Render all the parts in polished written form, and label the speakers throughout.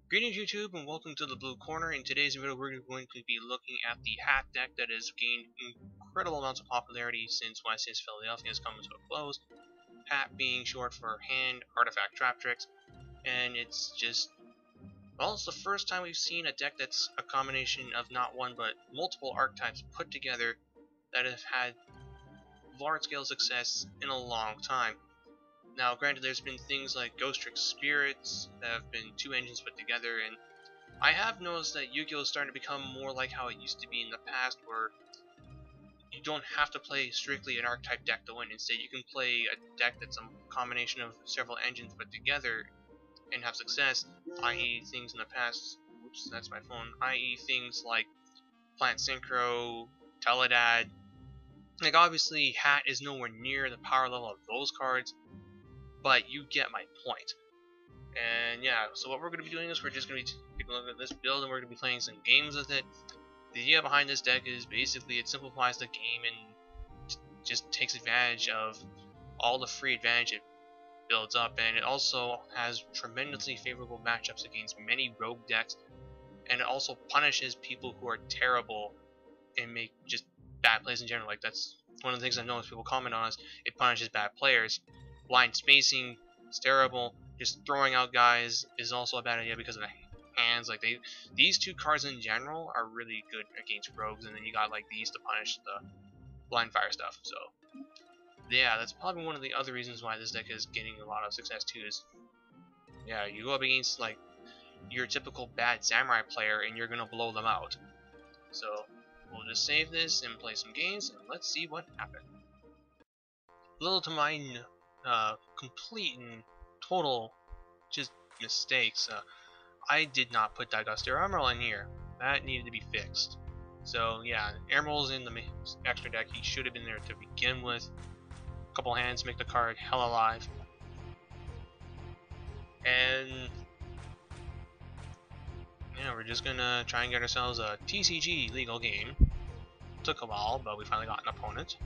Speaker 1: Greetings YouTube and welcome to the Blue Corner. In today's video we're going to be looking at the H.A.T.E deck that has gained incredible amounts of popularity since YCS Philadelphia has come to a close. H.A.T.E being short for Hand Artifact Trap Tricks, and it's just, well, it's the first time we've seen a deck that's a combination of not one but multiple archetypes put together that have had large scale success in a long time. Now, granted, there's been things like Ghost Trick Spirits that have been two engines put together, and I have noticed that Yu-Gi-Oh! Is starting to become more like how it used to be in the past, where you don't have to play strictly an archetype deck to win. Instead, you can play a deck that's a combination of several engines put together and have success, i.e. things in the past, oops, that's my phone, i.e. things like Plant Synchro, Teledad. Like, obviously, H.A.T.E is nowhere near the power level of those cards, but you get my point. And yeah, so what we're going to be doing is we're just going to be taking a look at this build and we're going to be playing some games with it. The idea behind this deck is basically it simplifies the game and just takes advantage of all the free advantage it builds up, and it also has tremendously favorable matchups against many rogue decks, and it also punishes people who are terrible and make just bad plays in general. Like, that's one of the things I noticed people comment on is it punishes bad players. Blind spacing is terrible. Just throwing out guys is also a bad idea because of the hands. Like, these two cards in general are really good against rogues, and then you got like these to punish the blind fire stuff. So yeah, that's probably one of the other reasons why this deck is getting a lot of success too. Is yeah, you go up against like your typical bad samurai player and you're gonna blow them out. So we'll just save this and play some games and let's see what happens. Little to my complete and total just mistakes. I did not put Daiguster Emerald in here. That needed to be fixed. So yeah, Emerald's in the extra deck. He should have been there to begin with. A couple hands make the card hell alive. And yeah, we're just gonna try and get ourselves a TCG legal game. Took a while, but we finally got an opponent.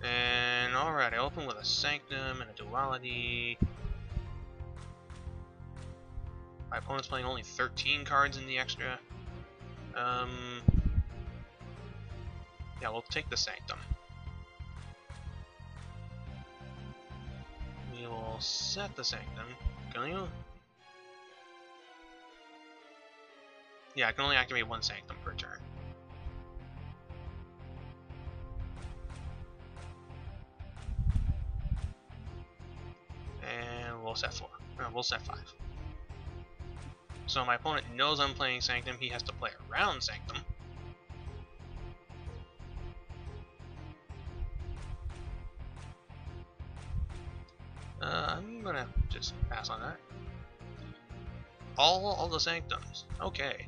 Speaker 1: And alright, I open with a Sanctum and a Duality. My opponent's playing only 13 cards in the extra. Yeah, we'll take the Sanctum. We will set the Sanctum. Can you? Yeah, I can only activate one Sanctum per turn. And we'll set 4. No, we'll set 5. So my opponent knows I'm playing Sanctum, he has to play around Sanctum. I'm gonna just pass on that. All the Sanctums. Okay.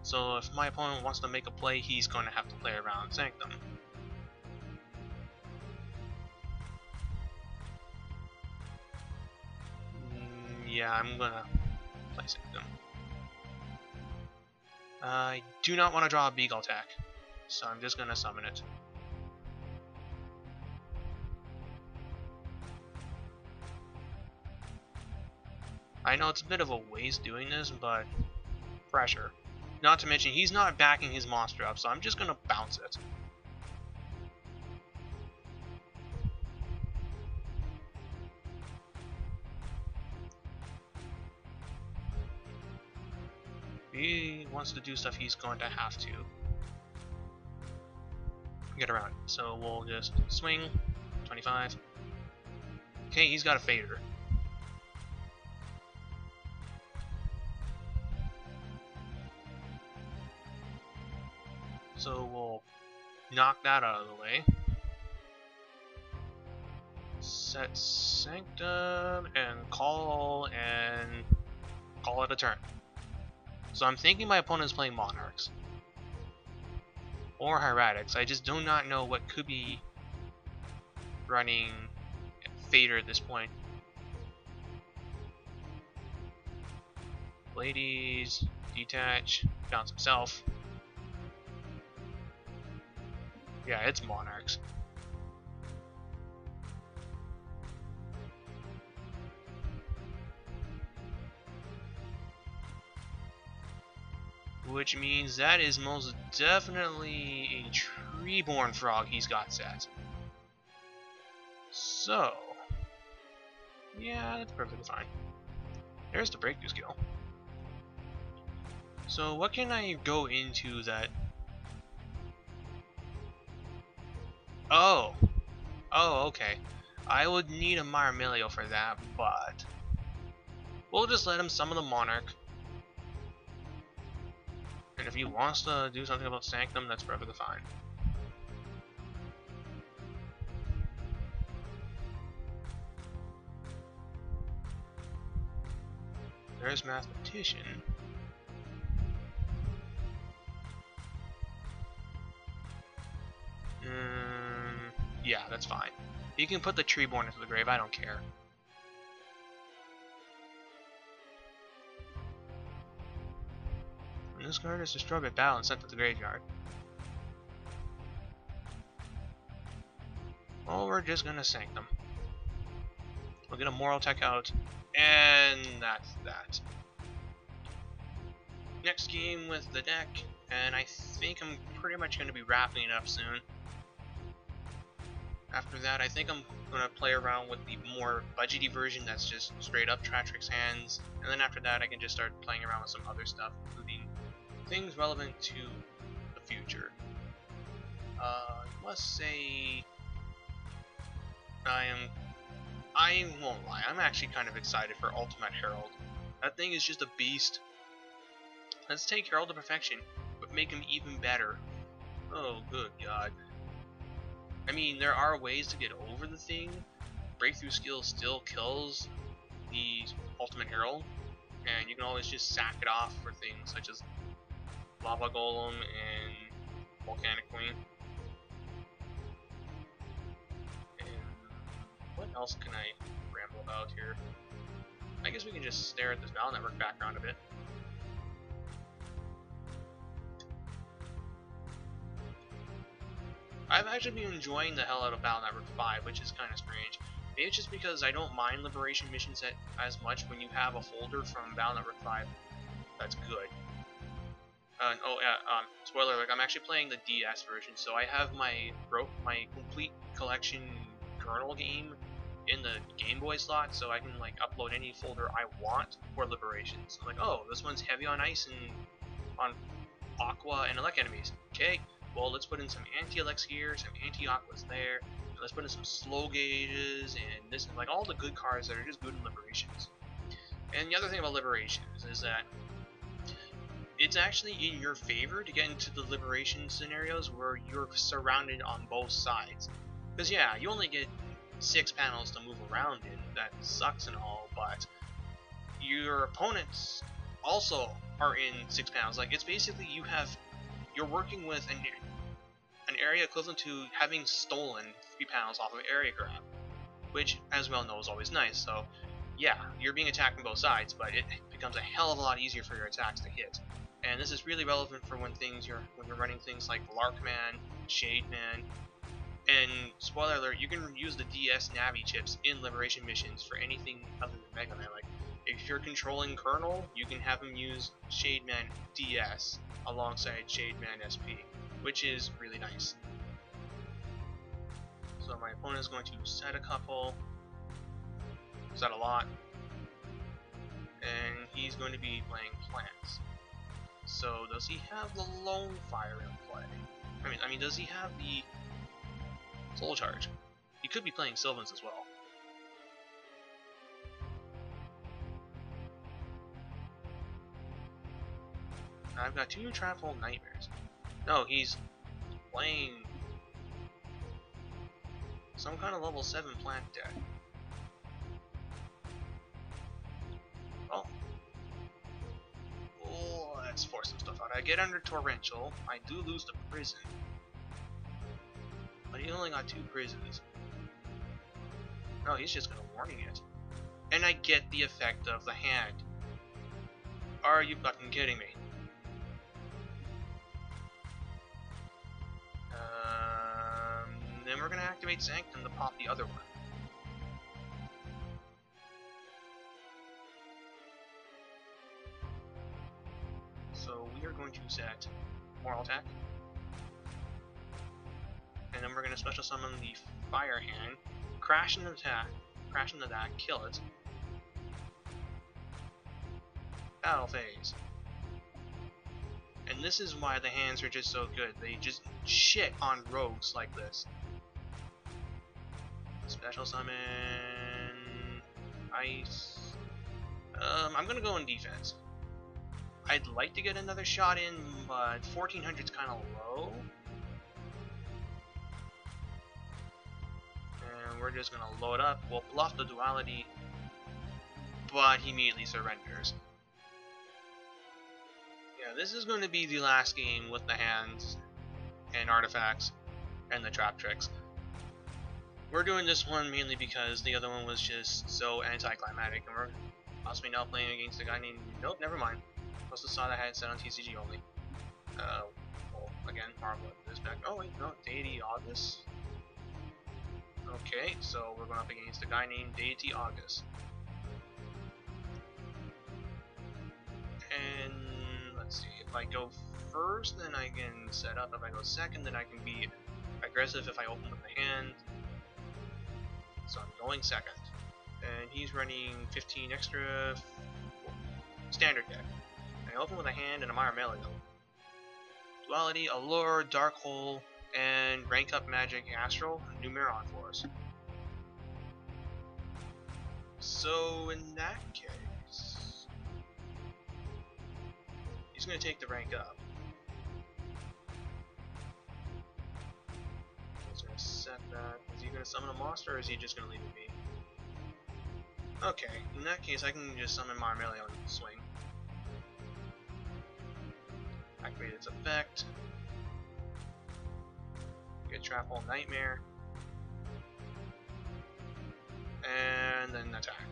Speaker 1: So if my opponent wants to make a play, he's gonna have to play around Sanctum. Yeah, I'm gonna play Sanctum. I do not want to draw a Beagle attack, so I'm just gonna summon it. I know it's a bit of a waste doing this, but pressure. Not to mention, he's not backing his monster up, so I'm just gonna bounce it. If he wants to do stuff, he's going to have to get around it. So we'll just swing, 25. Okay, he's got a fader. So we'll knock that out of the way. Set Sanctum and call it a turn. So I'm thinking my opponent is playing Monarchs or Hieratics. I just do not know what could be running Fader at this point. Ladies, detach, bounce himself. Yeah, it's Monarchs. Which means that is most definitely a tree-born frog he's got set. So, yeah, that's perfectly fine. There's the breakthrough skill. So what can I go into that... Oh, okay. I would need a Marmilio for that, but we'll just let him summon the Monarch. And if he wants to do something about Sanctum, that's perfectly fine. There's Mathematician. Yeah, that's fine. You can put the Treeborn into the grave, I don't care. And this card is destroyed by battle and sent to the graveyard. Well, we're just gonna Sanctum. We'll get a Moral Tech out, and that's that. Next game with the deck, and I think I'm pretty much going to be wrapping it up soon. After that, I think I'm going to play around with the more budgety version that's just straight up Tratrix hands, and then after that I can just start playing around with some other stuff, including things relevant to the future. I must say, I won't lie, I'm actually kind of excited for Ultimate Herald. That thing is just a beast. Let's take Herald to perfection, but make him even better. Oh, good God. I mean, there are ways to get over the thing. Breakthrough skill still kills the Ultimate Herald, and you can always just sack it off for things such as Lava Golem and Volcanic Queen. And what else can I ramble about here? I guess we can just stare at this Battle Network background a bit. I've actually been enjoying the hell out of Battle Network 5, which is kind of strange. Maybe it's just because I don't mind Liberation missions as much when you have a folder from Battle Network 5 that's good. Spoiler alert, I'm actually playing the DS version, so I have my complete collection kernel game in the Game Boy slot, so I can like upload any folder I want for Liberations. So, like, oh, this one's heavy on ice and on Aqua and Elect enemies. Okay. Well, let's put in some anti-Alex here, some anti-Aquas there, and let's put in some slow gauges, and this, like all the good cards that are just good in Liberations. And the other thing about Liberations is that it's actually in your favor to get into the Liberation scenarios where you're surrounded on both sides. Because yeah, you only get 6 panels to move around in, that sucks and all, but your opponents also are in 6 panels. Like, it's basically you're working with an area equivalent to having stolen 3 panels off of area grab, which, as we all know, is always nice. So, yeah, you're being attacked from both sides, but it becomes a hell of a lot easier for your attacks to hit. And this is really relevant for when you're running things like Larkman, Shademan, and spoiler alert, you can use the DS Navi chips in Liberation missions for anything other than Mega Man. Like, if you're controlling Colonel, you can have him use Shademan DS alongside Shademan SP, which is really nice. So my opponent is going to set a couple, set a lot, and he's going to be playing plants. So does he have the Lone Fire in play? I mean, does he have the Soul Charge? He could be playing Sylvans as well. I've got 2 Trapple Nightmares. No, he's playing some kind of level 7 plant deck. Oh, let's force some stuff out. I get under Torrential. I do lose the prison. But he only got 2 prisons. No, he's just gonna warning it. And I get the effect of the hand. Are you fucking kidding me? Then we're gonna activate Sanctum to pop the other one. So we are going to set Moral Attack. And then we're going to special summon the Fire Hand, crash into that, kill it. Battle phase. And this is why the hands are just so good. They just shit on rogues like this. Special summon Ice. I'm gonna go in defense. I'd like to get another shot in, but 1400 is kind of low. And we're just gonna load up. We'll bluff the duality, but he immediately surrenders. Yeah, this is going to be the last game with the hands and artifacts and the trap tricks. We're doing this one mainly because the other one was just so anticlimactic, and we're possibly now playing against a guy named... Nope, never mind. Must have saw that I had it set on TCG only. Well, again, horrible at this back. Oh wait, no, Deity August. Okay, so we're going up against a guy named Deity August. And let's see, if I go first, then I can set up. If I go second, then I can be aggressive if I open with the hand. So I'm going second. And he's running 15 extra standard deck. And I open with a hand and a Mire Melio. Duality, Allure, Dark Hole, and rank up Magic Astral, Numeron Force. So in that case, he's going to take the rank up. He's going to set that. Is he going to summon a monster, or is he just going to leave it be? Okay, in that case, I can just summon Mire Melio and swing. Activate its effect. Get Trap Hole Nightmare. And then attack.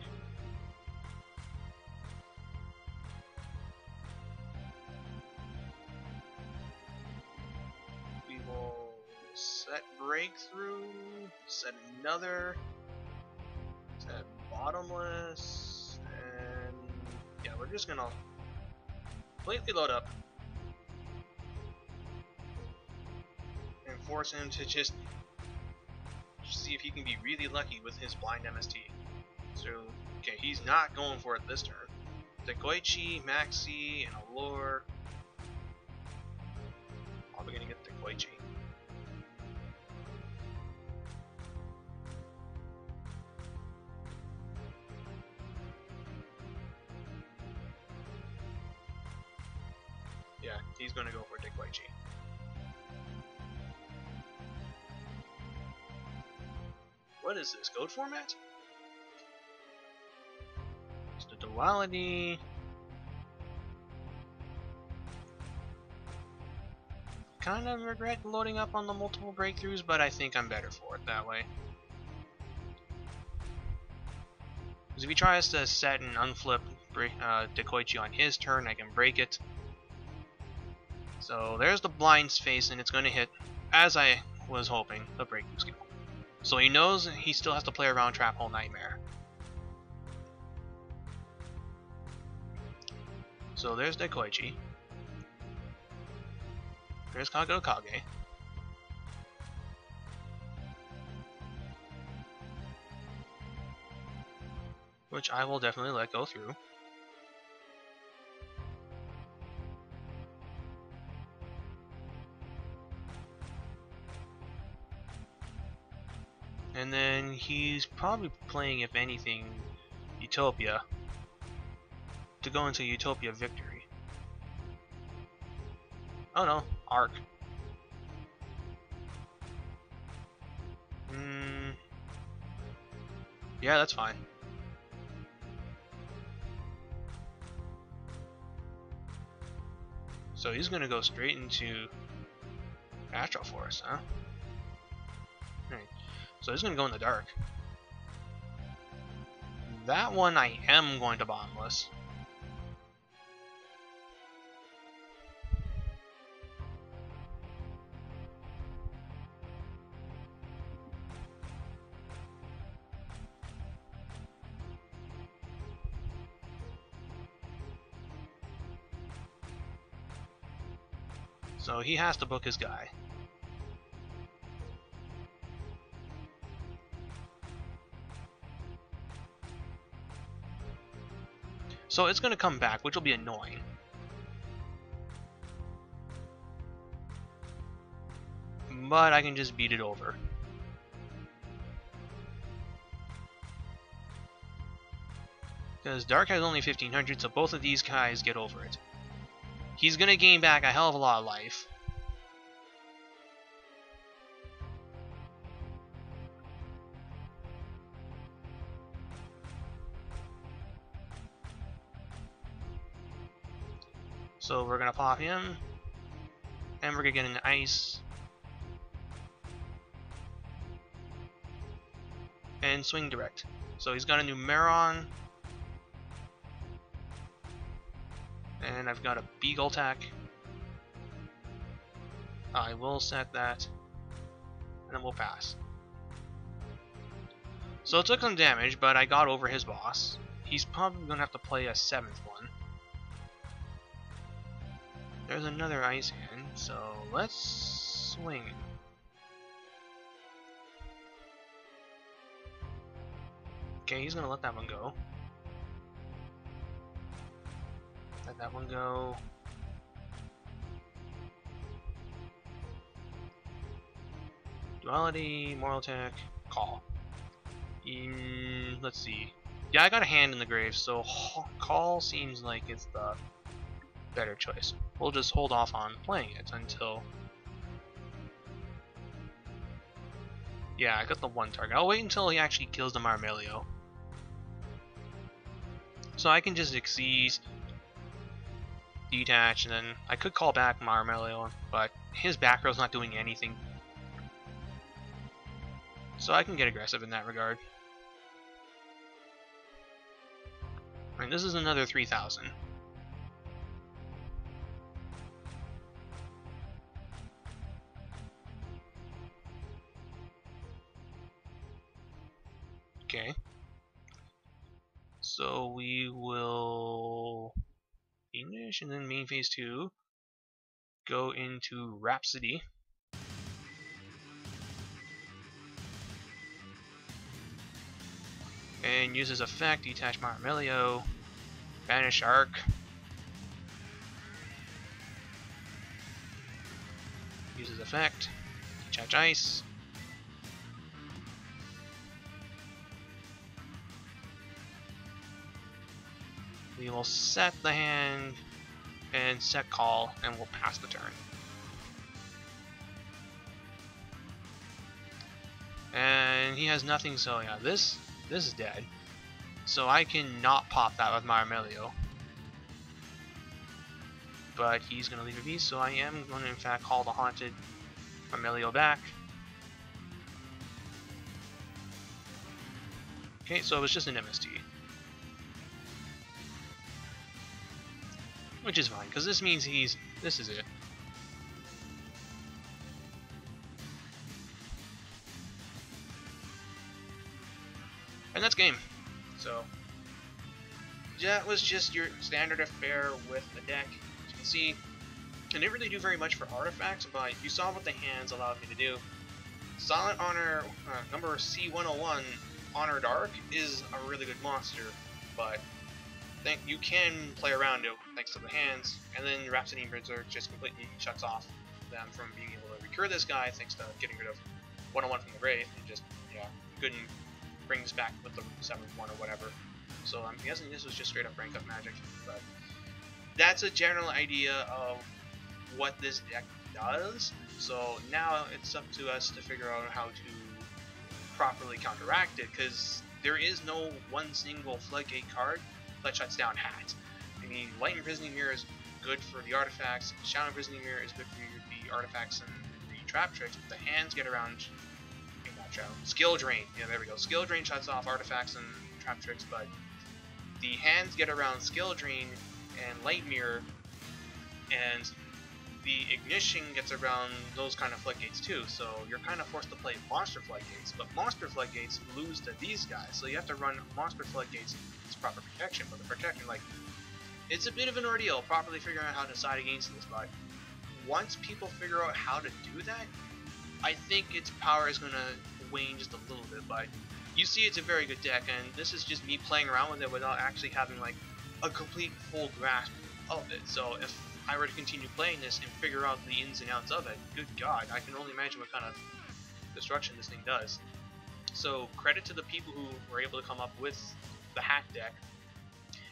Speaker 1: We will set Breakthrough, set another, set Bottomless, and yeah, we're just gonna completely load up and force him to just see if he can be really lucky with his blind MST. So, okay, he's not going for it this turn. Dekoichi, Maxi, and Allure. Probably gonna get Dekoichi. Yeah, he's gonna go for Dekoichi. What is this, code format? It's the duality. Kind of regret loading up on the multiple breakthroughs, but I think I'm better for it that way. Because if he tries to set and unflip Dekoichi on his turn, I can break it. So there's the blind space, and it's going to hit, as I was hoping, the breakthrough skill. So he knows he still has to play around Trap Hole Nightmare. So there's Dekoichi. There's Kage Kage. Which I will definitely let go through. And then he's probably playing, if anything, Utopia to go into Utopia Victory. Oh no, Arc. Yeah, that's fine. So he's gonna go straight into Astral Force, huh? Right. So he's gonna go in the dark. That one I am going to Bottomless. So he has to book his guy. So it's going to come back, which will be annoying. But I can just beat it over. Because Dark has only 1500, so both of these guys get over it. He's going to gain back a hell of a lot of life. So we're going to pop him. And we're going to get an ice. And swing direct. So he's got a new Meron. And I've got a Beagle attack. I will set that. And then we'll pass. So it took some damage, but I got over his boss. He's probably going to have to play a 7th one. There's another ice hand, so let's swing. Okay, he's going to let that one go. Let that one go. Duality, Moral Attack, Call. Let's see. Yeah, I got a hand in the grave, so Call seems like it's the better choice. We'll just hold off on playing it until... Yeah, I got the one target. I'll wait until he actually kills the Marmelio. So I can just Xyz, detach, and then I could call back Marmelio, but his back row's not doing anything. So I can get aggressive in that regard. And this is another 3000. Okay. So we will finish, and then main phase 2, go into Rhapsody. And use his effect, detach Marmelio, banish Arc. Use his effect, detach Ice. We will set the hand and set Call, and we'll pass the turn. And he has nothing, so yeah, this is dead. So I can not pop that with Marmelio. But he's going to leave a beast, so I am going to in fact call the Haunted Marmelio back. Okay, so it was just an MST. Which is fine, because this means this is it. And that's game. So, that was just your standard affair with the deck. As you can see, I didn't really do very much for artifacts, but you saw what the hands allowed me to do. Silent Honor, number C101, Honor Dark, is a really good monster, but you can play around it thanks to the hands, and then Rhapsody and Berserk just completely shuts off them from being able to recur this guy thanks to getting rid of 101 from the grave, and just, yeah, couldn't brings back with the 7th one or whatever. So I'm guessing this was just straight up rank up magic, but that's a general idea of what this deck does. So now it's up to us to figure out how to properly counteract it, because there is no one single floodgate card that shuts down H.A.T.E. I mean, Light Imprisoning Mirror is good for the artifacts, Shadow Imprisoning Mirror is good for the artifacts and the trap tricks, but the hands get around Skill Drain. Yeah, there we go. Skill Drain shuts off artifacts and trap tricks, but the hands get around Skill Drain and Light Mirror, and the Ignition gets around those kind of floodgates too. So you're kind of forced to play monster floodgates, but monster floodgates lose to these guys, so you have to run monster floodgates as proper protection. But the protection, like, it's a bit of an ordeal properly figuring out how to side against this, but once people figure out how to do that, I think its power is going to wane just a little bit. But you see, it's a very good deck, and this is just me playing around with it without actually having like a complete full grasp of it. So if I were to continue playing this and figure out the ins and outs of it, good God, I can only imagine what kind of destruction this thing does. So credit to the people who were able to come up with the H.A.T.E deck.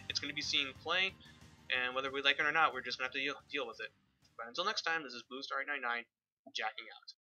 Speaker 1: It's going to be seeing play, and whether we like it or not, we're just going to have to deal with it. But until next time, this is BlueStar899, jacking out.